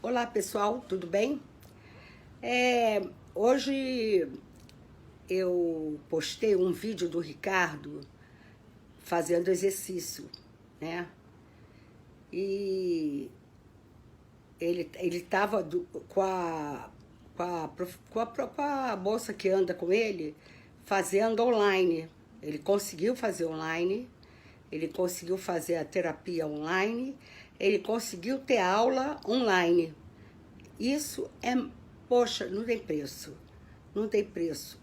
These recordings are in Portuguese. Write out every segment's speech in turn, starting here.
Olá pessoal, tudo bem? Hoje eu postei um vídeo do Ricardo fazendo exercício, né? E ele estava com a moça que anda com ele fazendo online. Ele conseguiu fazer online, ele conseguiu fazer a terapia online, ele conseguiu ter aula online. Isso é, poxa, não tem preço, não tem preço.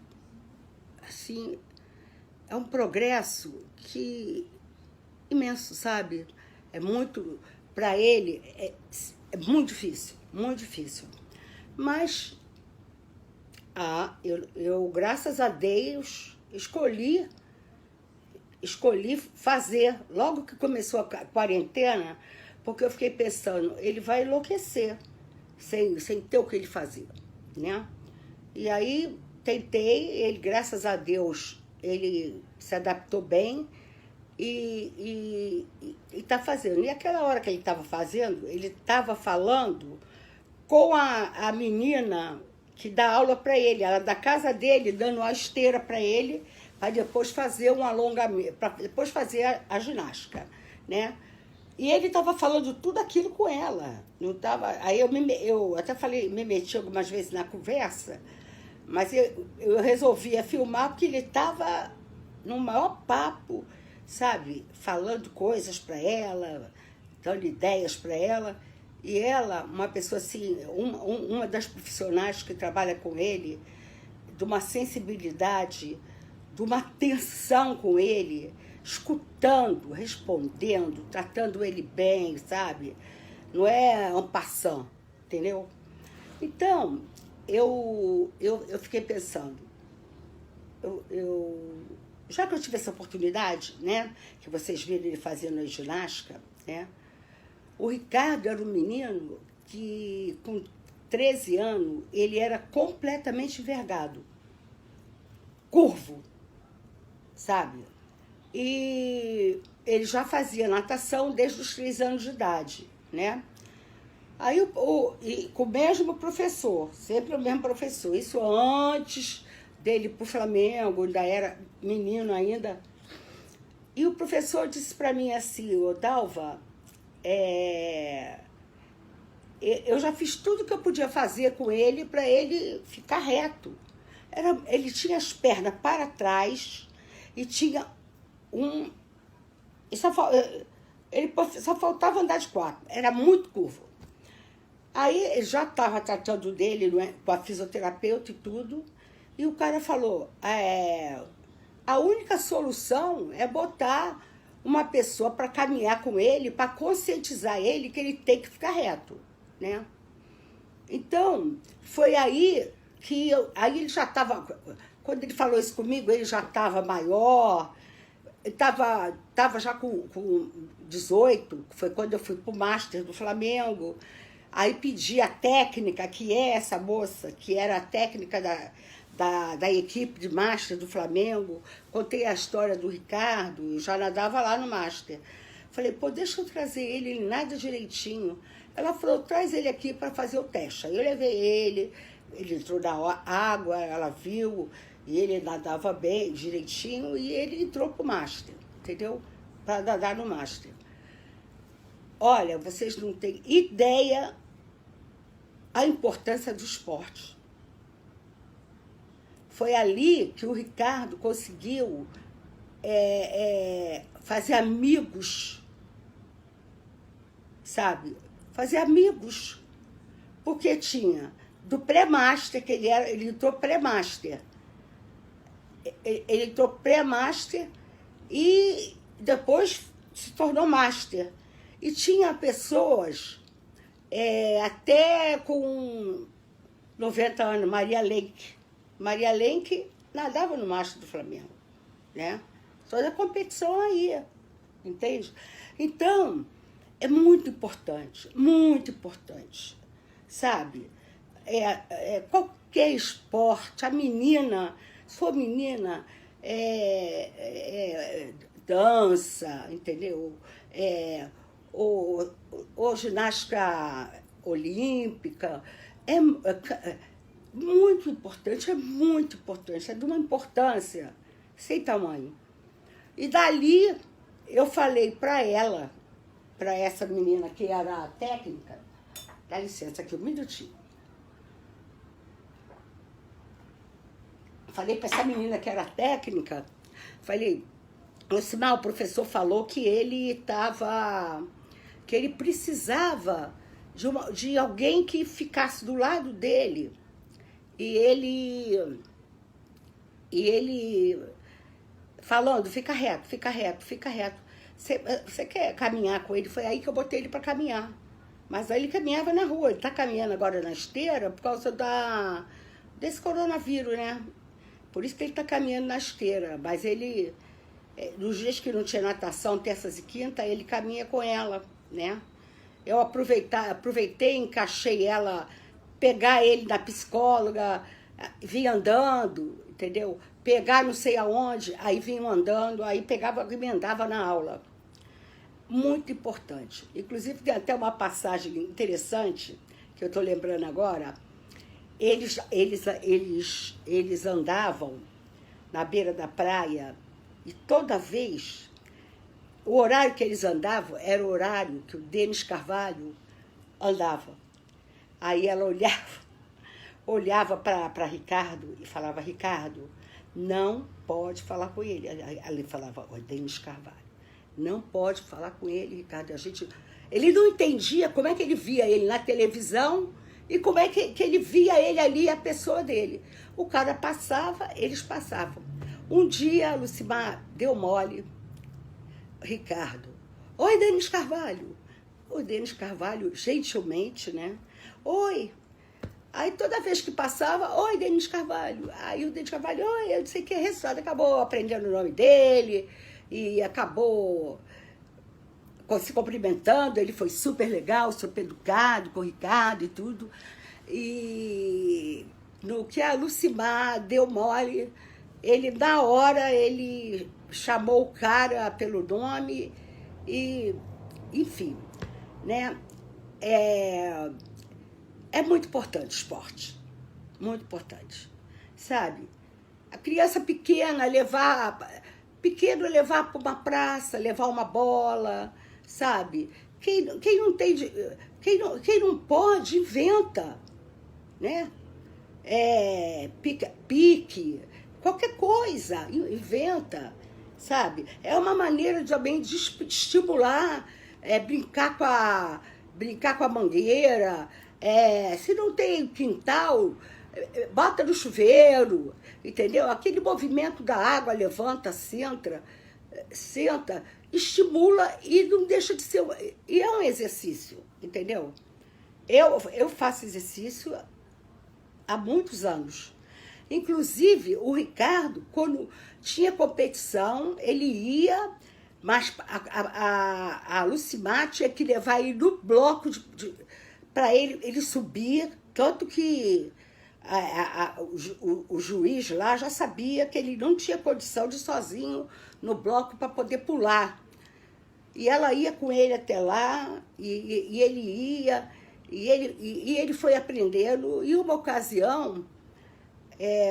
Assim, é um progresso imenso, sabe? É muito, para ele, é muito difícil, muito difícil. Mas, eu graças a Deus, escolhi fazer, logo que começou a quarentena, porque eu fiquei pensando, ele vai enlouquecer sem ter o que ele fazia, né? E aí tentei, ele, graças a Deus, ele se adaptou bem e tá fazendo. E aquela hora que ele estava fazendo, ele estava falando com a menina que dá aula para ele, ela da casa dele, dando a esteira para ele, para depois fazer um alongamento, para depois fazer a ginástica, né? E ele estava falando tudo aquilo com ela. Não tava, aí eu até falei, me meti algumas vezes na conversa, mas eu resolvia filmar porque ele estava no maior papo, sabe? Falando coisas para ela, dando ideias para ela. E ela, uma pessoa assim, uma das profissionais que trabalha com ele, de uma sensibilidade, de uma atenção com ele, escutando, respondendo, tratando ele bem, sabe? Não é en passant, entendeu? Então, eu fiquei pensando, já que eu tive essa oportunidade, né, que vocês viram ele fazendo a ginástica, né, o Ricardo era um menino que, com 13 anos, ele era completamente envergado, curvo, sabe? E ele já fazia natação desde os 3 anos de idade, né? Aí, e com o mesmo professor, sempre o mesmo professor. Isso antes dele ir pro Flamengo, ainda era menino ainda. E o professor disse para mim assim, ô Dalva, eu já fiz tudo que eu podia fazer com ele para ele ficar reto. Ele tinha as pernas para trás e tinha ele só faltava andar de 4, era muito curvo. Aí ele já estava tratando dele, né, com a fisioterapeuta e tudo, e o cara falou, a única solução é botar uma pessoa para caminhar com ele, para conscientizar ele que ele tem que ficar reto, né? Então, foi aí que aí ele já estava, quando ele falou isso comigo, ele já estava maior, estava já com 18, foi quando eu fui pro Master do Flamengo. Aí pedi a técnica, que é essa moça, que era a técnica da equipe de Master do Flamengo. Contei a história do Ricardo, já nadava lá no Master. Falei, pô, deixa eu trazer ele nada direitinho. Ela falou, traz ele aqui para fazer o teste. Aí eu levei ele entrou na água, ela viu, e ele nadava bem, direitinho, e ele entrou pro Master, entendeu? Para nadar no Master. Olha, vocês não têm ideia a importância do esporte. Foi ali que o Ricardo conseguiu fazer amigos, sabe? Fazer amigos. Porque tinha do pré-master, que ele entrou pré-master. Ele entrou pré-master e depois se tornou master. E tinha pessoas até com 90 anos, Maria Lenk. Maria Lenk nadava no Master do Flamengo, né? Toda a competição aí, entende? Então, é muito importante, sabe? Qualquer esporte, a menina, se for menina, dança, entendeu? Ou ginástica olímpica. É muito importante, é de uma importância sem tamanho. E dali eu falei para ela, para essa menina que era a técnica, dá licença aqui um minutinho. Falei para essa menina que era técnica, falei, Lucimar, o professor falou que ele precisava de alguém que ficasse do lado dele. E ele falando, fica reto, fica reto, fica reto. Você quer caminhar com ele? Foi aí que eu botei ele para caminhar. Mas aí ele caminhava na rua, ele tá caminhando agora na esteira por causa desse coronavírus, né? Por isso que ele tá caminhando na esteira. Mas ele, nos dias que não tinha natação, terças e quintas, ele caminha com ela, né? Eu aproveitei, encaixei ela, pegar ele da psicóloga, vinha andando, entendeu? Pegar não sei aonde, aí vinham andando, aí pegava, emendava na aula. Muito importante. Inclusive, tem até uma passagem interessante, que eu estou lembrando agora. Eles andavam na beira da praia e toda vez, o horário que eles andavam era o horário que o Denis Carvalho andava. Aí ela olhava para Ricardo e falava, Ricardo, não pode falar com ele. Ele falava, Denis Carvalho, não pode falar com ele, Ricardo. Ele não entendia como é que ele via ele na televisão e como é que ele via ele ali, a pessoa dele. O cara passava, eles passavam. Um dia, a Lucimar deu mole, Ricardo, oi, Denis Carvalho. O Denis Carvalho, gentilmente, né? Oi. Aí toda vez que passava, oi, Denis Carvalho. Aí o Denis Carvalho, oi, eu não sei o que, resultado, acabou aprendendo o nome dele e acabou se cumprimentando. Ele foi super legal, super educado com o Ricardo e tudo. E no que a Lucimar deu mole, ele, na hora, ele chamou o cara pelo nome e, enfim, né? É muito importante o esporte, muito importante, sabe? A criança pequena levar para uma praça, levar uma bola, sabe? Quem não pode, inventa, né? Pique, qualquer coisa, inventa, sabe? É uma maneira também de estimular, brincar com a mangueira. Se não tem quintal, bota no chuveiro, entendeu? Aquele movimento da água, levanta, senta, estimula e não deixa de ser... E é um exercício, entendeu? Eu faço exercício há muitos anos. Inclusive, o Ricardo, quando tinha competição, ele ia, mas a Lucimar tinha que levar ele no bloco para ele subir, tanto que o juiz lá já sabia que ele não tinha condição de ir sozinho no bloco para poder pular. E ela ia com ele até lá, e ele ia, e ele foi aprendendo. E uma ocasião,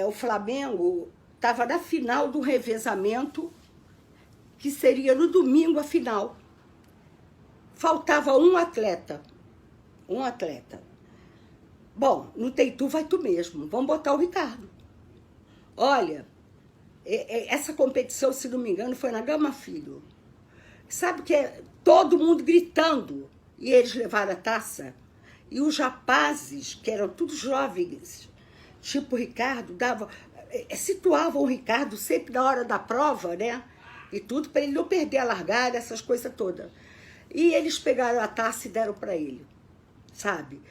o Flamengo estava na final do revezamento, que seria no domingo a final. Faltava um atleta. Bom, não tem tu, vai tu mesmo. Vamos botar o Ricardo. Olha, essa competição, se não me engano, foi na Gama Filho. Sabe que todo mundo gritando. E eles levaram a taça. E os rapazes, que eram todos jovens, tipo o Ricardo, situavam o Ricardo sempre na hora da prova, né? E tudo, para ele não perder a largada, essas coisas todas. E eles pegaram a taça e deram para ele. Sabe?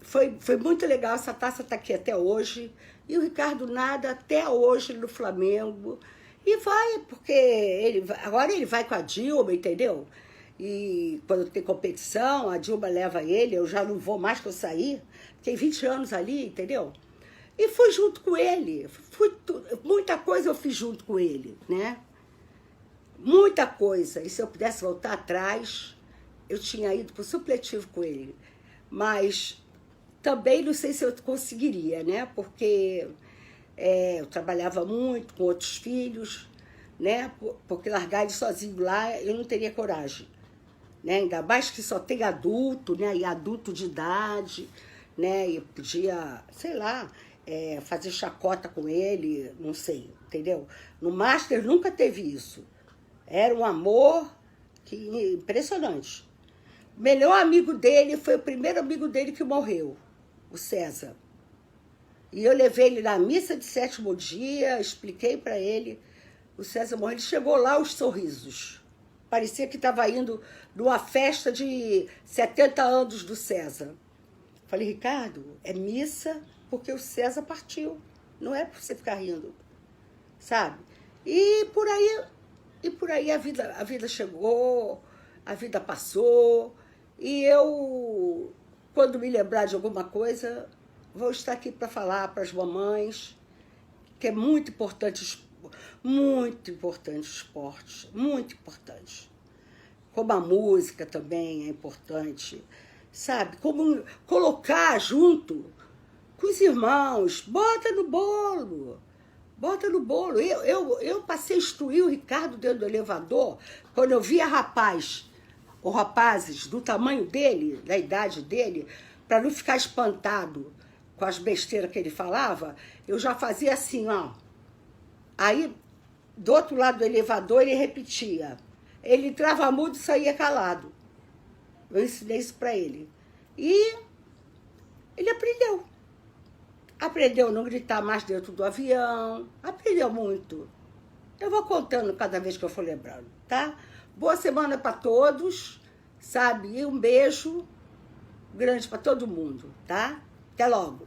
Foi muito legal, essa taça está aqui até hoje, e o Ricardo nada até hoje no Flamengo, e vai, porque agora ele vai com a Dilma, entendeu? E quando tem competição, a Dilma leva ele, eu já não vou mais que eu saí, fiquei 20 anos ali, entendeu? E fui junto com ele, muita coisa eu fiz junto com ele, né? Muita coisa, e se eu pudesse voltar atrás, eu tinha ido para o supletivo com ele. Mas também não sei se eu conseguiria, né? Porque eu trabalhava muito com outros filhos, né? Porque largar ele sozinho lá, eu não teria coragem, né? Ainda mais que só tem adulto, né? E adulto de idade, né? E podia, sei lá, fazer chacota com ele, não sei, entendeu? No Master nunca teve isso. Era um amor impressionante. O melhor amigo dele foi o primeiro amigo dele que morreu, o César. E eu levei ele na missa de 7º dia, expliquei para ele. O César morreu, ele chegou lá aos sorrisos. Parecia que estava indo numa festa de 70 anos do César. Falei, Ricardo, é missa porque o César partiu. Não é para você ficar rindo, sabe? E por aí a vida chegou, a vida passou. E eu, quando me lembrar de alguma coisa, vou estar aqui para falar para as mamães que é muito importante o esporte, muito importante. Como a música também é importante, sabe? Como colocar junto com os irmãos, bota no bolo. Bota no bolo. Eu passei a instruir o Ricardo dentro do elevador, quando eu via ou rapazes do tamanho dele, da idade dele, para não ficar espantado com as besteiras que ele falava, eu já fazia assim, ó. Aí, do outro lado do elevador, ele repetia. Ele entrava mudo e saía calado. Eu ensinei isso para ele. E ele aprendeu. Aprendeu a não gritar mais dentro do avião. Aprendeu muito. Eu vou contando cada vez que eu for lembrando, tá? Boa semana para todos, sabe? E um beijo grande para todo mundo, tá? Até logo.